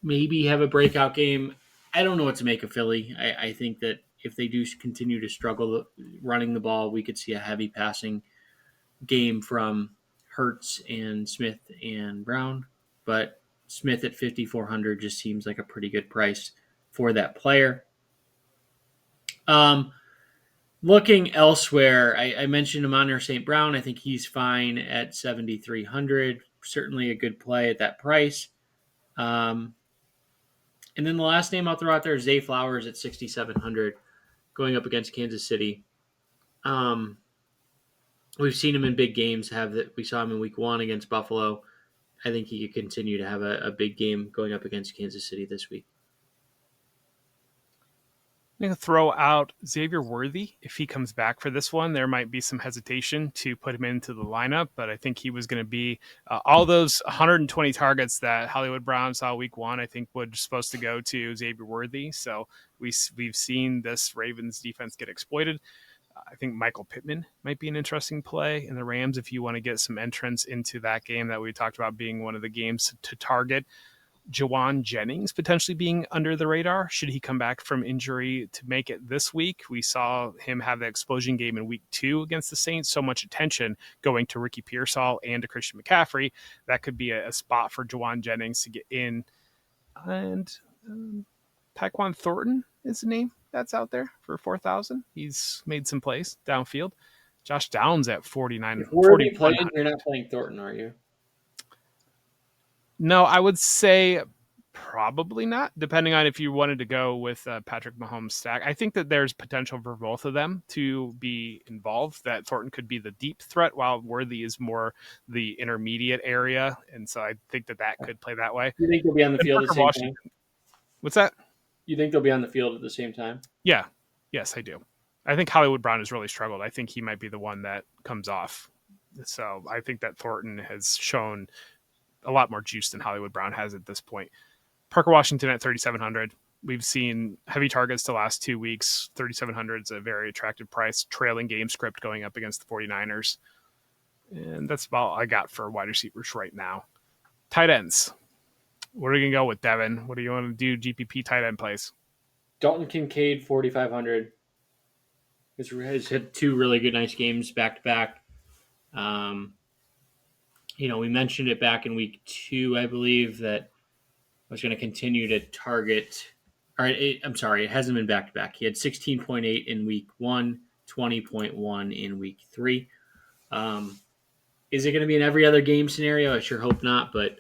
maybe have a breakout game. I don't know what to make of Philly. I think that if they do continue to struggle running the ball, we could see a heavy passing game from Hurts and Smith and Brown. But Smith at 5,400 just seems like a pretty good price for that player. Looking elsewhere, I mentioned Amon St. Brown. I think he's fine at 7,300. Certainly a good play at that price. And then the last name I'll throw out there is Zay Flowers at 6,700 going up against Kansas City. We've seen him in big games. We saw him in week 1 against Buffalo. I think he could continue to have a big game going up against Kansas City this week. I'm going to throw out Xavier Worthy. If he comes back for this one, there might be some hesitation to put him into the lineup, but I think he was going to be all those 120 targets that Hollywood Brown saw week 1, I think was supposed to go to Xavier Worthy. So we've seen this Ravens defense get exploited. I think Michael Pittman might be an interesting play in the Rams if you want to get some entrance into that game that we talked about being one of the games to target. Jawan Jennings potentially being under the radar. Should he come back from injury to make it this week? We saw him have the explosion game in week 2 against the Saints. So much attention going to Ricky Pearsall and to Christian McCaffrey. That could be a spot for Jawan Jennings to get in. And Tyquan Thornton is the name that's out there for 4,000. He's made some plays downfield. Josh Downs at 49. If we're already playing, you're not playing Thornton, are you? No, I would say probably not, depending on if you wanted to go with Patrick Mahomes stack. I think that there's potential for both of them to be involved, that Thornton could be the deep threat while Worthy is more the intermediate area. And so I think that could play that way. You think they'll be on the field at the same time? What's that? You think they'll be on the field at the same time? Yeah. Yes, I do. I think Hollywood Brown has really struggled. I think he might be the one that comes off. So I think that Thornton has shown a lot more juice than Hollywood Brown has at this point. Parker Washington at 3,700. We've seen heavy targets the last 2 weeks. 3,700 is a very attractive price. Trailing game script going up against the 49ers. And that's about all I got for wide receivers right now. Tight ends. What are you going to go with, Devin? What do you want to do GPP tight end plays? Dalton Kincaid, 4,500. Has had 2 really good, nice games back to back. We mentioned it back in week 2, I believe, that I was going to continue to target. All right, it hasn't been back to back. He had 16.8 in week 1, 20.1 in week 3. Is it going to be an every other game scenario? I sure hope not, but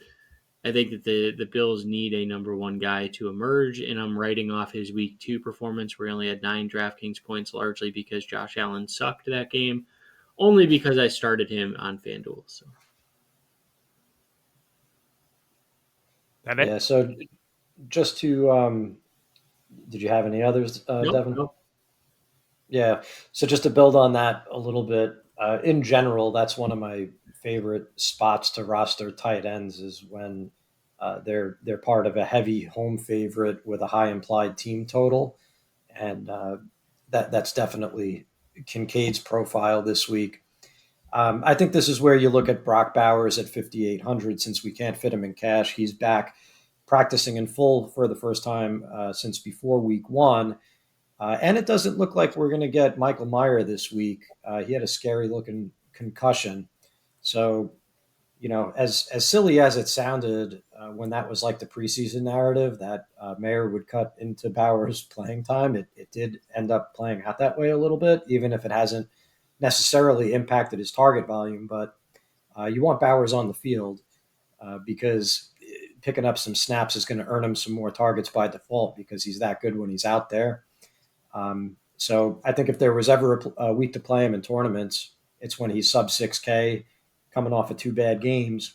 I think that the Bills need a number 1 guy to emerge, and I'm writing off his week 2 performance where he only had 9 DraftKings points, largely because Josh Allen sucked that game, only because I started him on FanDuel. So. That it? Yeah, so just to did you have any others, Devin? Nope. Yeah, so just to build on that a little bit, in general, that's one of my favorite spots to roster tight ends is when they're part of a heavy home favorite with a high implied team total, and that's definitely Kincaid's profile this week. I think this is where you look at Brock Bowers at 5,800 since we can't fit him in cash. He's back practicing in full for the first time since before week 1. And it doesn't look like we're going to get Michael Meyer this week. He had a scary looking concussion. So, as silly as it sounded when that was like the preseason narrative that Mayer would cut into Bowers' playing time, it did end up playing out that way a little bit, even if it hasn't necessarily impacted his target volume. But you want Bowers on the field because picking up some snaps is going to earn him some more targets by default because he's that good when he's out there. So I think if there was ever a week to play him in tournaments, it's when he's sub 6K, coming off of 2 bad games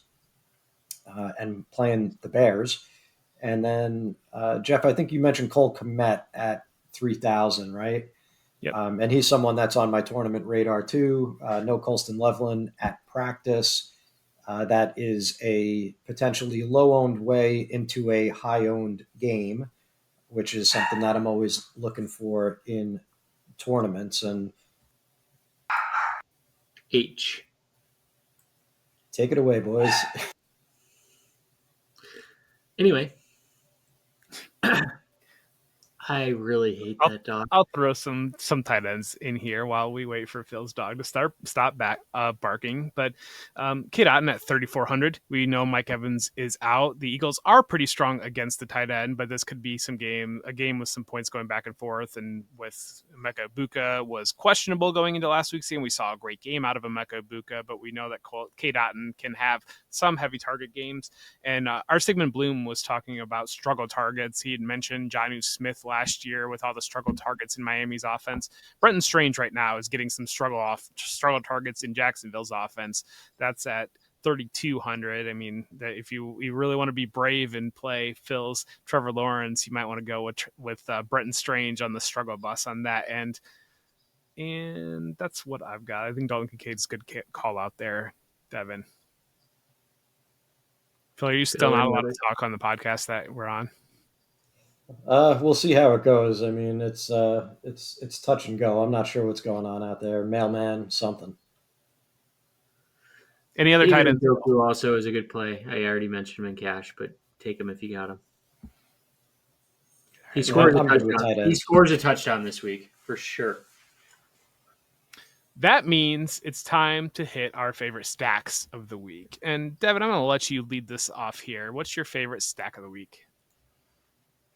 and playing the Bears. And then, Jeff, I think you mentioned Cole Kmet at 3,000, right? Yep. And he's someone that's on my tournament radar too. No Colston Loveland at practice. That is a potentially low-owned way into a high-owned game, which is something that I'm always looking for in tournaments. And H. Take it away, boys. Anyway. I really hate that dog. I'll throw some tight ends in here while we wait for Phil's dog to stop back barking. But Kate Otten at 3,400. We know Mike Evans is out. The Eagles are pretty strong against the tight end, but this could be a game with some points going back and forth. And with Emeka Egbuka was questionable going into last week's game. We saw a great game out of Emeka Egbuka, but we know that Kate Otten can have some heavy target games. And our Sigmund Bloom was talking about struggle targets. He had mentioned Jonnu Smith last year with all the struggle targets in Miami's offense. Brenton Strange right now is getting some struggle targets in Jacksonville's offense. That's at 3,200. I mean, if you really want to be brave and play Phil's Trevor Lawrence, you might want to go with Brenton Strange on the struggle bus on that end. And that's what I've got. I think Dalton Kincaid's a good call out there, Devin. Phil, are you still not allowed to talk on the podcast that we're on? We'll see how it goes. I mean, it's touch and go. I'm not sure what's going on out there. Mailman, something. Any other tight ends? Njoku also is a good play. I already mentioned him in cash, but take him if you got him. He Yeah, scores a I'm good with touchdown. tight He ends. scores a touchdown this week for sure. That means it's time to hit our favorite stacks of the week. And Devin, I'm going to let you lead this off here. What's your favorite stack of the week?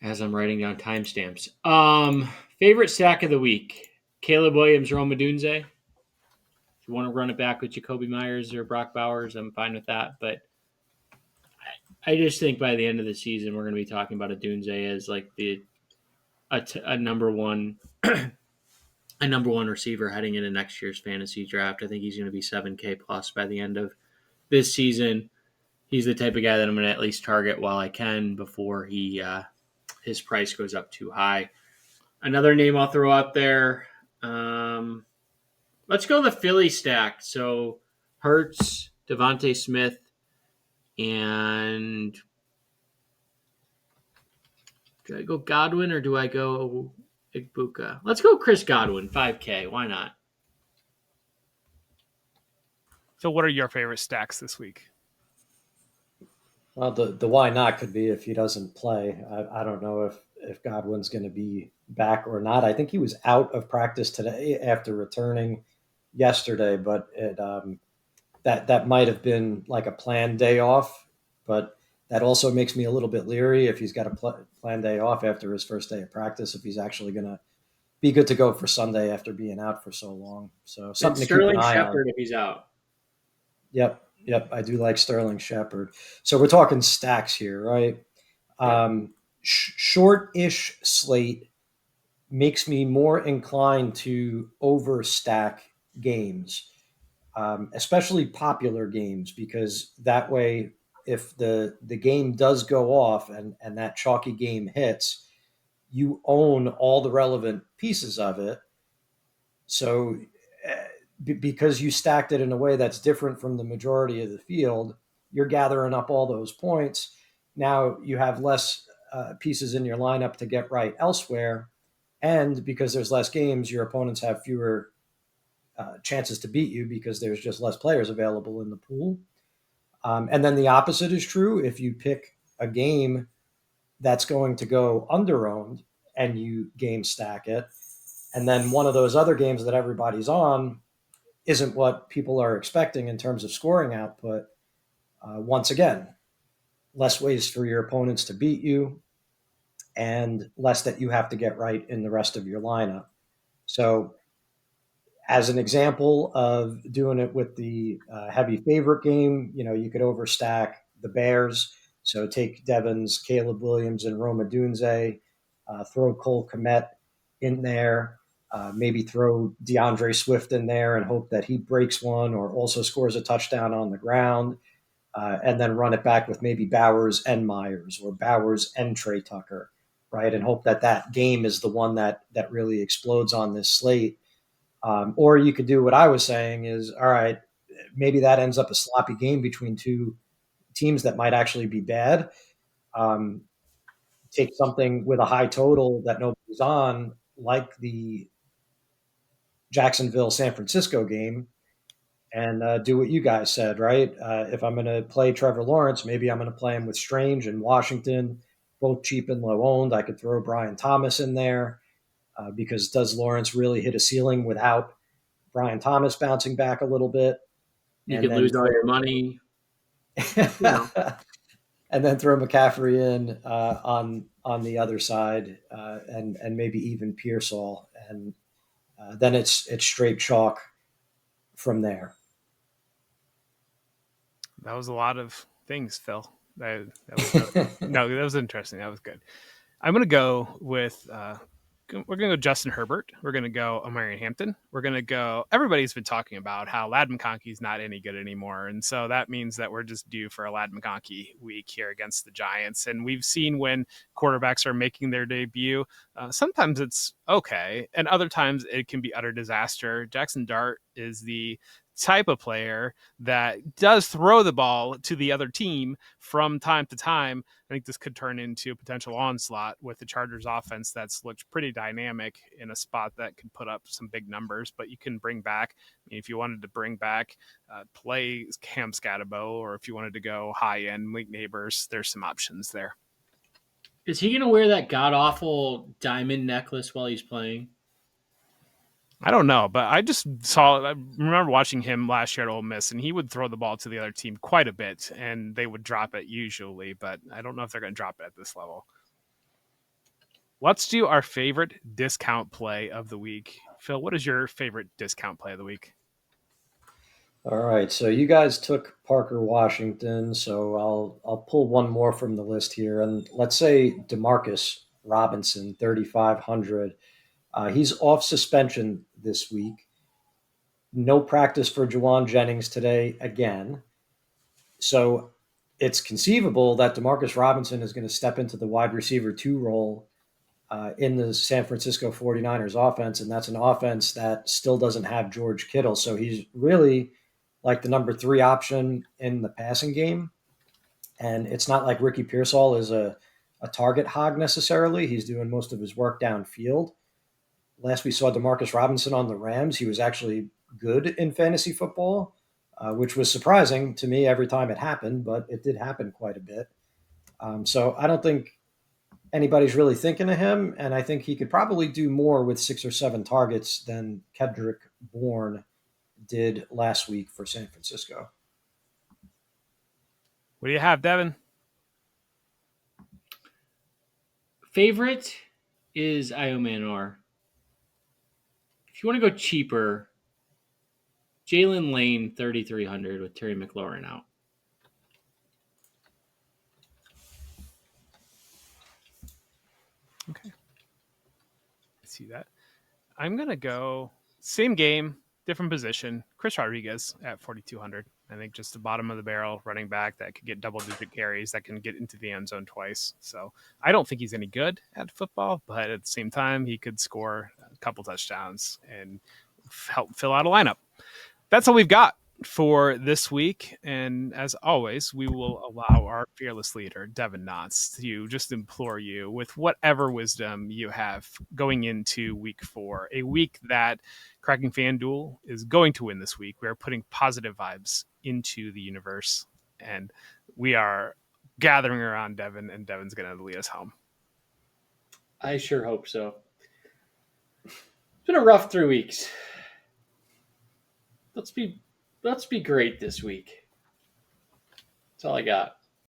As I'm writing down timestamps. Favorite stack of the week. Caleb Williams, Roma Dunze. If you want to run it back with Jacoby Myers or Brock Bowers, I'm fine with that. But I just think by the end of the season, we're going to be talking about a Dunze as like a number one a number one receiver heading into next year's fantasy draft. I think he's going to be 7K plus by the end of this season. He's the type of guy that I'm going to at least target while I can before his price goes up too high. Another name I'll throw out there. Let's go the Philly stack. So Hurts, Devontae Smith, and do I go Godwin or do I go Igbuka? Let's go Chris Godwin, 5K. Why not? So what are your favorite stacks this week? Well, the why not could be if he doesn't play. I don't know if Godwin's going to be back or not. I think he was out of practice today after returning yesterday, but that might have been like a planned day off. But that also makes me a little bit leery if he's got a planned day off after his first day of practice, if he's actually going to be good to go for Sunday after being out for so long. So something to keep an Sterling eye on. Shepard if he's out. Yep. I do like Sterling Shepard. So we're talking stacks here, right? Short-ish slate makes me more inclined to overstack games, especially popular games, because that way, if the game does go off and that chalky game hits, you own all the relevant pieces of it. So because you stacked it in a way that's different from the majority of the field, you're gathering up all those points. Now you have less pieces in your lineup to get right elsewhere. And because there's less games, your opponents have fewer chances to beat you because there's just less players available in the pool. And then the opposite is true. If you pick a game that's going to go under-owned and you game stack it, and then one of those other games that everybody's on isn't what people are expecting in terms of scoring output, once again, less ways for your opponents to beat you and less that you have to get right in the rest of your lineup. So as an example of doing it with the heavy favorite game, you could overstack the Bears. So take Devin's Caleb Williams and Roma Dunze, throw Cole Kmet in there, maybe throw DeAndre Swift in there and hope that he breaks one or also scores a touchdown on the ground, and then run it back with maybe Bowers and Myers or Bowers and Trey Tucker, right? And hope that that game is the one that really explodes on this slate. Or you could do what I was saying is, all right, maybe that ends up a sloppy game between two teams that might actually be bad. Take something with a high total that nobody's on, like the Jacksonville San Francisco game, and do what you guys said, right? If I'm going to play Trevor Lawrence, maybe I'm going to play him with Strange and Washington, both cheap and low owned. I could throw Brian Thomas in there because does Lawrence really hit a ceiling without Brian Thomas bouncing back a little bit? You And could then lose all your money. and then throw McCaffrey in on the other side, and maybe even Pearsall, and then it's straight chalk from there. That was a lot of things, Phil. That was no, that was interesting. That was good. I'm going to go with we're going to go Justin Herbert. We're going to go Omarion Hampton. We're going to go. Everybody's been talking about how Ladd McConkey's not any good anymore, and so that means that we're just due for a Ladd McConkey week here against the Giants. And we've seen when quarterbacks are making their debut, Sometimes it's okay, and other times it can be utter disaster. Jackson Dart is the type of player that does throw the ball to the other team from time to time. I think this could turn into a potential onslaught with the Chargers offense that's looked pretty dynamic in a spot that could put up some big numbers. But you can bring back, if you wanted to bring back, play Cam Scatabo, or if you wanted to go high end Malik Neighbors, there's some options there. Is he going to wear that god awful diamond necklace while he's playing? I don't know, but I remember watching him last year at Ole Miss, and he would throw the ball to the other team quite a bit, and they would drop it usually, but I don't know if they're going to drop it at this level. Let's do our favorite discount play of the week. Phil, what is your favorite discount play of the week? All right, so you guys took Parker Washington, so I'll pull one more from the list here, and let's say Demarcus Robinson, 3,500. He's off suspension this week. No practice for Juwan Jennings today again. So it's conceivable that Demarcus Robinson is going to step into the wide receiver 2 role in the San Francisco 49ers offense, and that's an offense that still doesn't have George Kittle. So he's really like the number 3 option in the passing game. And it's not like Ricky Pearsall is a target hog necessarily. He's doing most of his work downfield. Last we saw Demarcus Robinson on the Rams, he was actually good in fantasy football, which was surprising to me every time it happened, but it did happen quite a bit. So I don't think anybody's really thinking of him, and I think he could probably do more with 6 or 7 targets than Kendrick Bourne did last week for San Francisco. What do you have, Devin? Favorite is Io Manor. If you want to go cheaper, Jalen Lane, 3,300 with Terry McLaurin out. Okay. I see that. I'm going to go same game, different position. Chris Rodriguez at 4,200. I think just the bottom of the barrel running back that could get double-digit carries, that can get into the end zone twice. So I don't think he's any good at football, but at the same time, he could score a couple touchdowns and help fill out a lineup. That's all we've got for this week. And as always, we will allow our fearless leader, Devin Knotts, to just implore you with whatever wisdom you have going into week 4, a week that Cracking FanDuel is going to win this week. We are putting positive vibes into the universe, and we are gathering around Devin, and Devin's going to lead us home. I sure hope so. It's been a rough 3 weeks. Let's be great this week. That's all I got.